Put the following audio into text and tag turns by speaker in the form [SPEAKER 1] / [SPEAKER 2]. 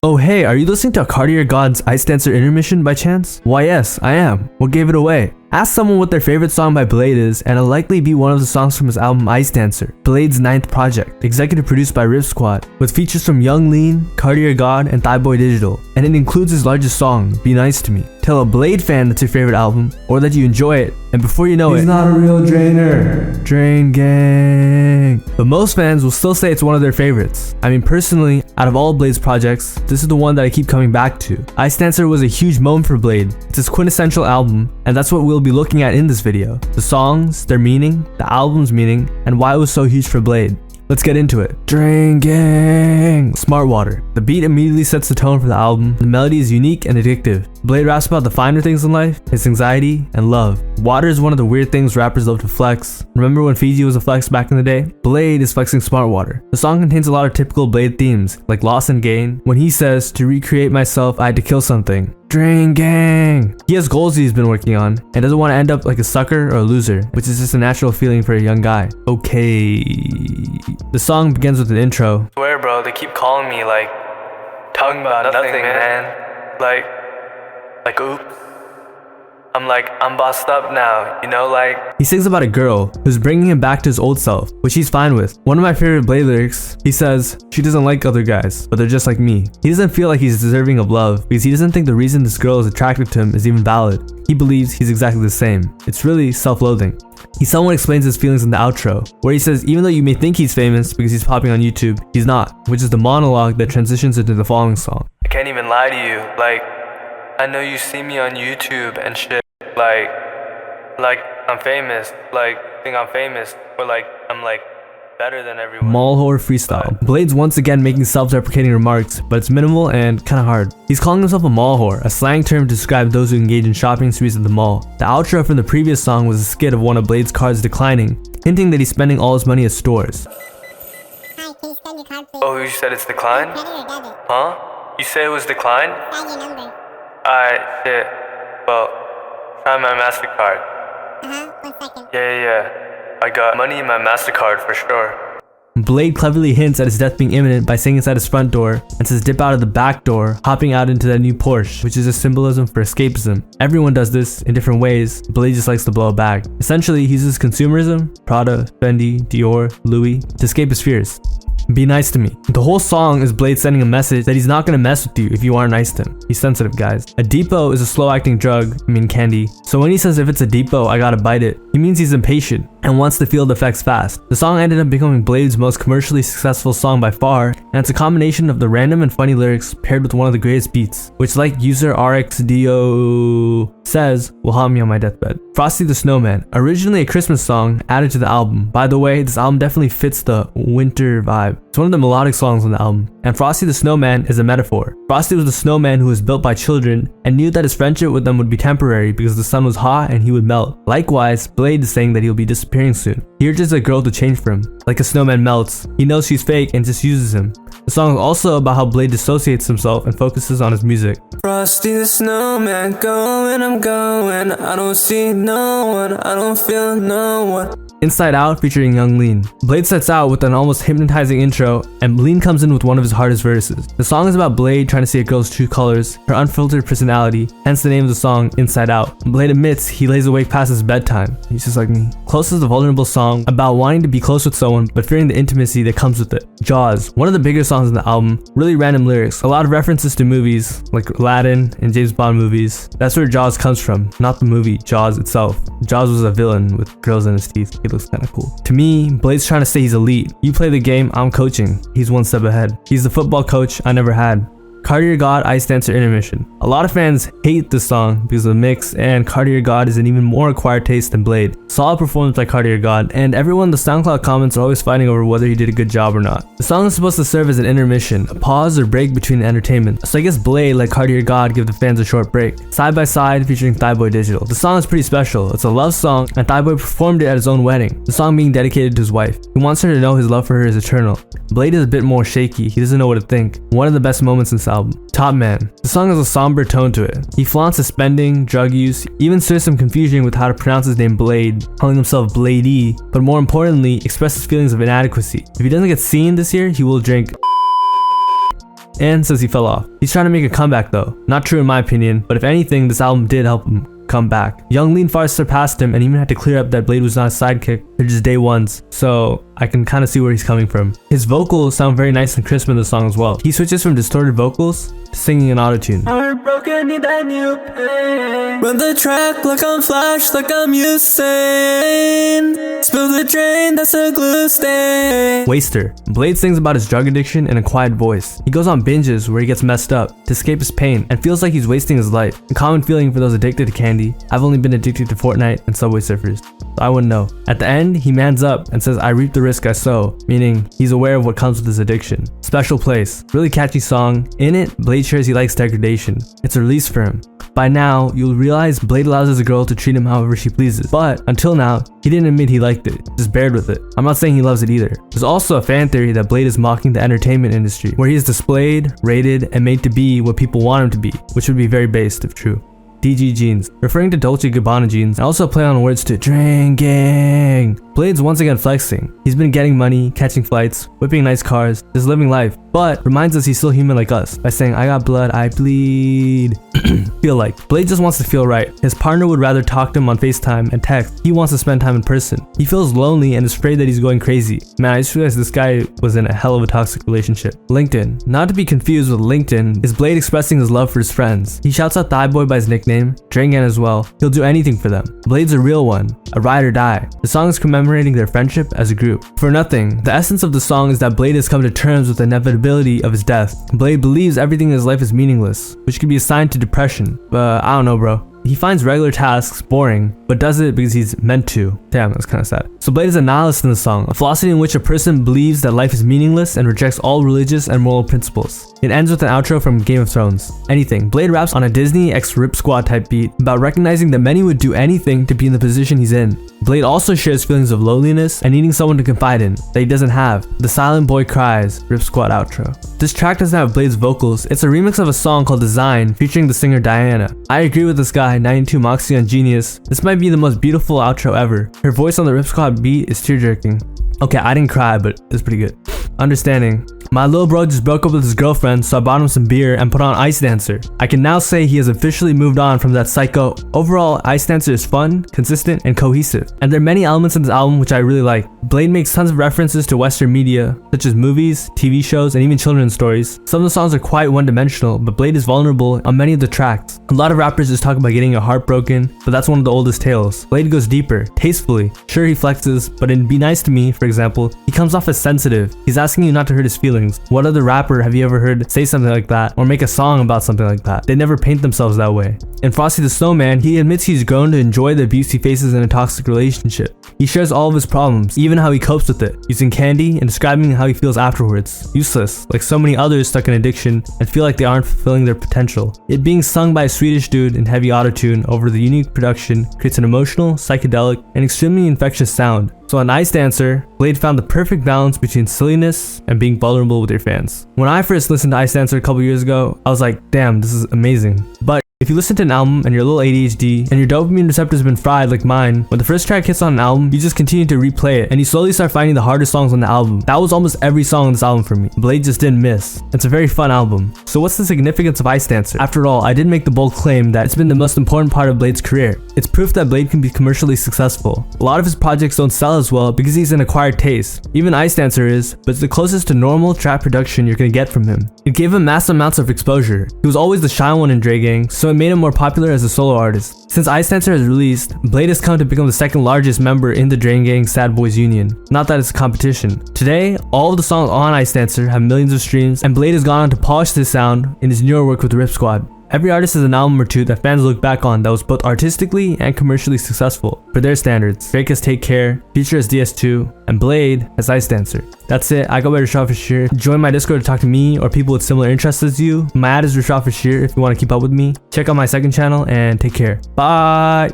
[SPEAKER 1] Oh hey, are you listening to Cartier God's Icedancer Intermission by chance? Why yes, I am. What gave it away? Ask someone what their favorite song by Bladee is, and it'll likely be one of the songs from his album Icedancer, Bladee's 9th project, executive produced by Rip Squad, with features from Young Lean, Cartier God, and Thighboy Digital, and it includes his largest song, Be Nice to Me. Tell a Bladee fan that's your favorite album, or that you enjoy it, and before you know
[SPEAKER 2] He's not a real drainer.
[SPEAKER 1] Drain gang. But most fans will still say it's one of their favorites. I mean, personally, out of all Bladee's projects, this is the one that I keep coming back to. Icedancer was a huge moment for Bladee. It's his quintessential album, and that's what we'll be looking at in this video. The songs, their meaning, the album's meaning, and why it was so huge for Bladee. Let's get into it. Drain gang. Smart Water. The beat immediately sets the tone for the album. The melody is unique and addictive. Bladee raps about the finer things in life, his anxiety, and love. Water is one of the weird things rappers love to flex. Remember when Fiji was a flex back in the day? Bladee is flexing Smart Water. The song contains a lot of typical Bladee themes, like loss and gain, when he says, to recreate myself, I had to kill something. Drain gang. He has goals he's been working on and doesn't want to end up like a sucker or a loser, which is just a natural feeling for a young guy. Okay. The song begins with an intro.
[SPEAKER 3] Swear bro, they keep calling me like talking about nothing man. Like oops. I'm bossed up now, you know, like.
[SPEAKER 1] He sings about a girl who's bringing him back to his old self, which he's fine with. One of my favorite Bladee lyrics, he says, she doesn't like other guys, but they're just like me. He doesn't feel like he's deserving of love because he doesn't think the reason this girl is attracted to him is even valid. He believes he's exactly the same. It's really self-loathing. He somewhat explains his feelings in the outro, where he says even though you may think he's famous because he's popping on YouTube, he's not, which is the monologue that transitions into the following song.
[SPEAKER 3] I can't even lie to you, like, I know you see me on YouTube and shit, like I'm famous, like, think I'm famous, or like, I'm like, better than everyone.
[SPEAKER 1] Mall-whore freestyle. Bladee's once again making self-deprecating remarks, but it's minimal and kinda hard. He's calling himself a mall-whore, a slang term to describe those who engage in shopping sprees at the mall. The outro from the previous song was a skit of one of Bladee's cards declining, hinting that he's spending all his money at stores.
[SPEAKER 4] Hi, can you spend your card, please?
[SPEAKER 3] Oh, you said it's declined?
[SPEAKER 4] Credit or debit?
[SPEAKER 3] Huh? You say it was declined?
[SPEAKER 4] Tag your number.
[SPEAKER 3] Alright, shit. Well, try my MasterCard.
[SPEAKER 4] 1 second.
[SPEAKER 3] Yeah. I got money in my MasterCard for sure.
[SPEAKER 1] Bladee cleverly hints at his death being imminent by saying inside his front door and says dip out of the back door, hopping out into that new Porsche, which is a symbolism for escapism. Everyone does this in different ways. Bladee just likes to blow a bag. Essentially, he uses consumerism, Prada, Fendi, Dior, Louis, to escape his fears. Be nice to me. The whole song is Bladee sending a message that he's not gonna mess with you if you aren't nice to him. He's sensitive, guys. A depot is a slow-acting drug, candy. So when he says if it's a depot, I gotta bite it, he means he's impatient and wants to feel the effects fast. The song ended up becoming Bladee's most commercially successful song by far, and it's a combination of the random and funny lyrics paired with one of the greatest beats, which like user RXDO says, will haunt me on my deathbed. Frosty the Snowman, originally a Christmas song added to the album. By the way, this album definitely fits the winter vibe. It's one of the melodic songs on the album, and Frosty the Snowman is a metaphor. Frosty was the snowman who was built by children and knew that his friendship with them would be temporary because the sun was hot and he would melt. Likewise, Bladee is saying that he'll be disappearing soon. He urges a girl to change for him. Like a snowman melts, he knows she's fake and just uses him. The song is also about how Bladee dissociates himself and focuses on his music.
[SPEAKER 2] Frosty the Snowman, going, I'm going. I don't see no one, I don't feel no one.
[SPEAKER 1] Inside Out featuring Young Lean. Bladee sets out with an almost hypnotizing intro, and Lean comes in with one of his hardest verses. The song is about Bladee trying to see a girl's true colors, her unfiltered personality, hence the name of the song, Inside Out. Bladee admits he lays awake past his bedtime. He's just like me. Close is a vulnerable song about wanting to be close with someone, but fearing the intimacy that comes with it. Jaws, one of the bigger songs in the album, really random lyrics, a lot of references to movies, like Aladdin and James Bond movies. That's where Jaws comes from, not the movie Jaws itself. Jaws was a villain with girls in his teeth. He looks kinda cool. To me, Bladee's trying to say he's elite. You play the game, I'm coaching. He's one step ahead. He's the football coach I never had. Cartier God, Icedancer Intermission. A lot of fans hate this song because of the mix, and Cartier God is an even more acquired taste than Bladee. Solid performance by Cartier God, and everyone in the SoundCloud comments are always fighting over whether he did a good job or not. The song is supposed to serve as an intermission, a pause or break between the entertainment. So I guess Bladee, like Cartier God, give the fans a short break. Side by Side featuring Thighboy Digital. The song is pretty special. It's a love song, and Thighboy performed it at his own wedding. The song being dedicated to his wife. He wants her to know his love for her is eternal. Bladee is a bit more shaky. He doesn't know what to think. One of the best moments in this album. Top Man. The song has a somber tone to it. He flaunts his spending, drug use, even stirs some confusion with how to pronounce his name Bladee, calling himself Bladee, but more importantly, expresses feelings of inadequacy. If he doesn't get seen this year, he will drink. and says he fell off. He's trying to make a comeback though. Not true in my opinion, but if anything, this album did help him come back. Young Lean far surpassed him and even had to clear up that Bladee was not a sidekick, they're just day ones, so I can kind of see where he's coming from. His vocals sound very nice and crisp in the song as well. He switches from distorted vocals to singing in autotune.
[SPEAKER 2] Heartbroken, need that new pain. Run the track like I'm Flash, like I'm Usain. Spill the drain, that's a glue stain.
[SPEAKER 1] Waster. Bladee sings about his drug addiction in a quiet voice. He goes on binges where he gets messed up to escape his pain and feels like he's wasting his life. A common feeling for those addicted to candy. I've only been addicted to Fortnite and Subway Surfers, so I wouldn't know. At the end, he mans up and says, I reap the risk I sow, meaning he's aware of what comes with his addiction. Special Place. Really catchy song. In it, Bladee shares he likes degradation. It's a release for him. By now, you'll realize Bladee allows his girl to treat him however she pleases. But until now, he didn't admit he liked it, just bared with it. I'm not saying he loves it either. There's also a fan theory that Bladee is mocking the entertainment industry, where he is displayed, rated, and made to be what people want him to be, which would be very based if true. DG jeans, referring to Dolce & Gabbana jeans, and also a play on words to drinking. Blade's once again flexing. He's been getting money, catching flights, whipping nice cars, just living life, but reminds us he's still human like us by saying, I got blood, I bleed. Feel like. Bladee just wants to feel right. His partner would rather talk to him on FaceTime and text. He wants to spend time in person. He feels lonely and is afraid that he's going crazy. Man, I just realized this guy was in a hell of a toxic relationship. LinkedIn. Not to be confused with LinkedIn, is Bladee expressing his love for his friends. He shouts out Thigh Boy by his nickname, Drangan as well. He'll do anything for them. Blade's a real one, a ride or die. The song is commemorating their friendship as a group. For nothing, the essence of the song is that Bladee has come to terms with the inevitability of his death. Bladee believes everything in his life is meaningless, which could be assigned to depression, but I don't know, bro. He finds regular tasks boring, but does it because he's meant to. Damn, that's kind of sad. So Bladee is a nihilist in the song, a philosophy in which a person believes that life is meaningless and rejects all religious and moral principles. It ends with an outro from Game of Thrones. Anything. Bladee raps on a Disney x Rip Squad type beat about recognizing that many would do anything to be in the position he's in. Bladee also shares feelings of loneliness and needing someone to confide in that he doesn't have. The Silent Boy Cries, Rip Squad outro. This track doesn't have Blade's vocals. It's a remix of a song called Design featuring the singer Diana. I agree with this guy, 92 Moxie on Genius. This might be the most beautiful outro ever. Her voice on the Rip Squad beat is tear-jerking. Okay, I didn't cry, but it's pretty good. Understanding. My little bro just broke up with his girlfriend, so I bought him some beer and put on Icedancer. I can now say he has officially moved on from that psycho. Overall, Icedancer is fun, consistent, and cohesive. And there are many elements in this album which I really like. Bladee makes tons of references to Western media, such as movies, TV shows, and even children's stories. Some of the songs are quite one-dimensional, but Bladee is vulnerable on many of the tracks. A lot of rappers just talk about getting your heart broken, but that's one of the oldest tales. Bladee goes deeper, tastefully. Sure, he flexes, but in Be Nice to Me, for example, he comes off as sensitive. He's asking you not to hurt his feelings. What other rapper have you ever heard say something like that or make a song about something like that? They never paint themselves that way. In Frosty the Snowman, he admits he's grown to enjoy the abuse he faces in a toxic relationship. He shares all of his problems, even how he copes with it, using candy and describing how he feels afterwards. Useless, like so many others stuck in addiction and feel like they aren't fulfilling their potential. It being sung by a Swedish dude in heavy autotune over the unique production creates an emotional, psychedelic, and extremely infectious sound. So on Icedancer, Bladee found the perfect balance between silliness and being vulnerable with your fans. When I first listened to Icedancer a couple years ago, I was like, damn, this is amazing. But if you listen to an album and you're a little ADHD and your dopamine receptors have been fried like mine, when the first track hits on an album, you just continue to replay it and you slowly start finding the hardest songs on the album. That was almost every song on this album for me. Bladee just didn't miss. It's a very fun album. So what's the significance of Icedancer? After all, I did make the bold claim that it's been the most important part of Blade's career. It's proof that Bladee can be commercially successful. A lot of his projects don't sell as well because he's an acquired taste. Even Icedancer is, but it's the closest to normal trap production you're gonna get from him. It gave him massive amounts of exposure. He was always the shy one in Dre Gang, so it made him more popular as a solo artist. Since Icedancer has released, Bladee has come to become the second largest member in the Dre Gang Sad Boys Union. Not that it's a competition. Today, all of the songs on Icedancer have millions of streams, and Bladee has gone on to polish this sound in his newer work with Rip Squad. Every artist has an album or two that fans look back on that was both artistically and commercially successful for their standards. Drake has Take Care, Future has DS2, and Bladee has Icedancer. That's it. I go by Rashad Fashir. Join my Discord to talk to me or people with similar interests as you. My ad is Rashad Fashir if you want to keep up with me. Check out my second channel and take care. Bye!